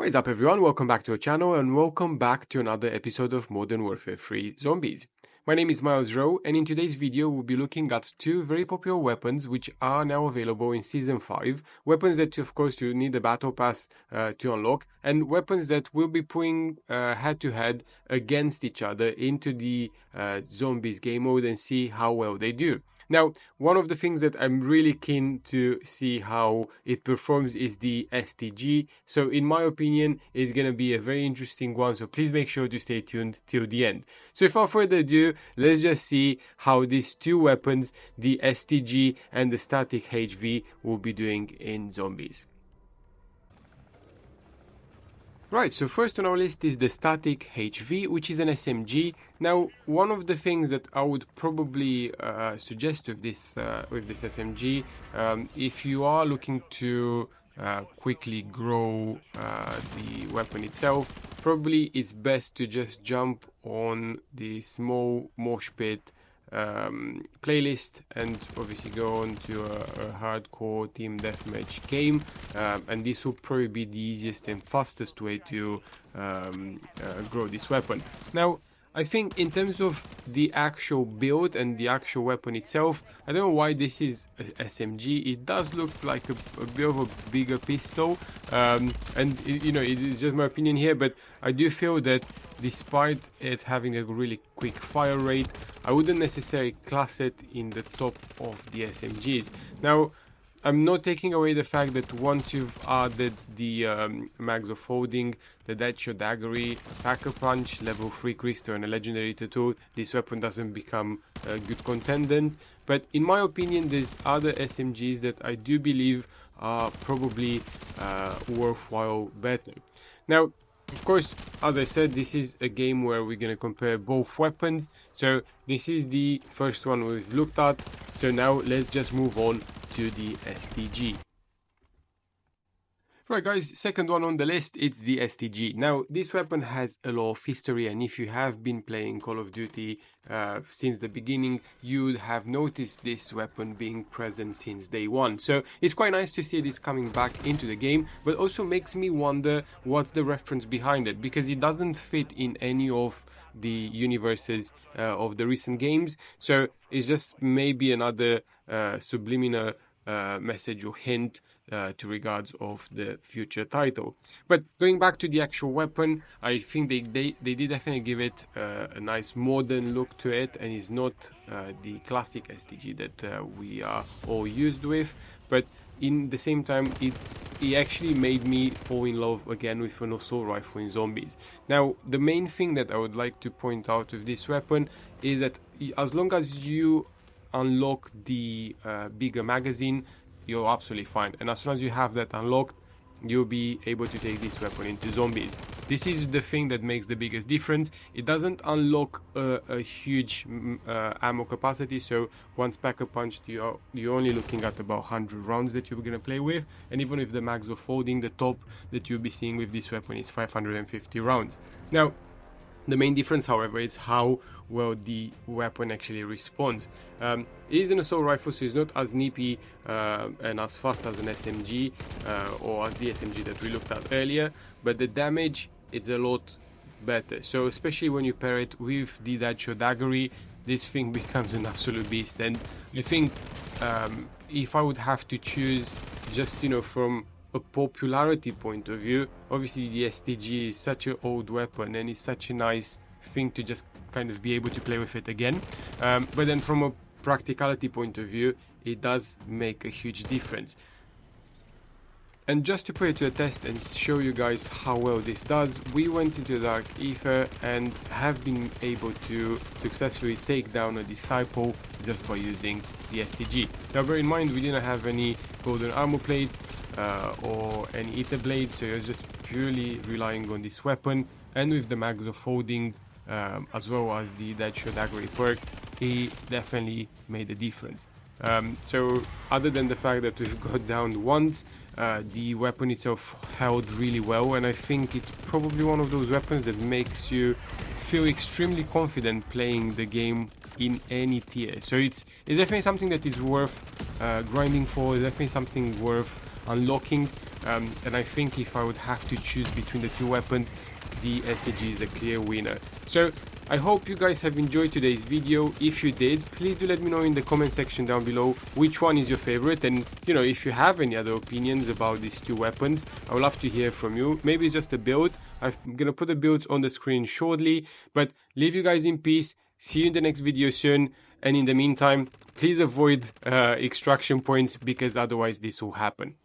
What is up everyone, welcome back to our channel and welcome back to another episode of Modern Warfare 3 Zombies. My name is MW3 and in today's video we'll be looking at two very popular weapons which are now available in Season 5. Weapons that of course you need a battle pass to unlock, and weapons that will be putting head to head against each other into the Zombies game mode and see how well they do. Now, one of the things that I'm really keen to see how it performs is the STG. So in my opinion, it's going to be a very interesting one. So please make sure to stay tuned till the end. So without further ado, let's just see how these two weapons, the STG and the static HV, will be doing in Zombies. Right, so first on our list is the static HV, which is an SMG. Now, one of the things that I would probably suggest with this SMG, if you are looking to quickly grow the weapon itself, probably it's best to just jump on the small mosh pit playlist and obviously go on to a hardcore team deathmatch game, and this will probably be the easiest and fastest way to grow this weapon. Now, I think in terms of the actual build and the actual weapon itself, I don't know why this is a SMG. It does look like a bit of a bigger pistol, and you know, it's just my opinion here, but I do feel that despite it having a really quick fire rate, I wouldn't necessarily class it in the top of the SMGs. Now, I'm not taking away the fact that once you've added the mags of holding, the Deadshot Daggery, Packer Punch, level 3 Crystal and a legendary tattoo, this weapon doesn't become a good contendant. But in my opinion, there's other SMGs that I do believe are probably worthwhile better. Now, of course, as I said, this is a game where we're going to compare both weapons. So this is the first one we've looked at. So now let's just move on to the STG. Right guys, second one on the list, it's the STG. Now, this weapon has a lot of history, and if you have been playing Call of Duty since the beginning, you'd have noticed this weapon being present since day one. So it's quite nice to see this coming back into the game, but also makes me wonder what's the reference behind it, because it doesn't fit in any of the universes of the recent games. So it's just maybe another subliminal message or hint to regards of the future title. But going back to the actual weapon, I think they did definitely give it a nice modern look to it, and it's not the classic STG that we are all used with, but in the same time it actually made me fall in love again with an assault rifle in Zombies. Now, the main thing that I would like to point out with this weapon is that as long as you unlock the bigger magazine, you're absolutely fine, and as soon as you have that unlocked, you'll be able to take this weapon into Zombies. This is the thing that makes the biggest difference. It doesn't unlock a huge ammo capacity, so once Packer Punch, you're only looking at about 100 rounds that you're going to play with, and even with the mags of folding, the top that you'll be seeing with this weapon is 550 rounds. Now, the main difference, however, is how well the weapon actually responds. It is an assault rifle, so it's not as nippy and as fast as an SMG or as the SMG that we looked at earlier, but the damage, it's a lot better. So especially when you pair it with the Deadshot Daggery, this thing becomes an absolute beast. And I think if I would have to choose, just, you know, from a popularity point of view, obviously the STG is such an old weapon and it's such a nice thing to just kind of be able to play with it again, but then from a practicality point of view, it does make a huge difference. And just to put it to a test and show you guys how well this does, we went into Dark Aether and have been able to successfully take down a Disciple just by using the STG. Now bear in mind, we didn't have any golden armor plates or any Aether blades, so it was just purely relying on this weapon, and with the mags of folding as well as the Deadshot Daggery perk, it definitely made a difference. So other than the fact that we've got down once, the weapon itself held really well, and I think it's probably one of those weapons that makes you feel extremely confident playing the game in any tier. So it's definitely something that is worth grinding for, definitely something worth unlocking, And I think if I would have to choose between the two weapons, the STG is a clear winner. So I hope you guys have enjoyed today's video. If you did, please do let me know in the comment section down below which one is your favorite, and if you have any other opinions about these two weapons, I would love to hear from you. Maybe it's just a build. I'm gonna put the builds on the screen shortly, but leave you guys in peace. See you in the next video soon, and in the meantime, please avoid extraction points, because otherwise this will happen.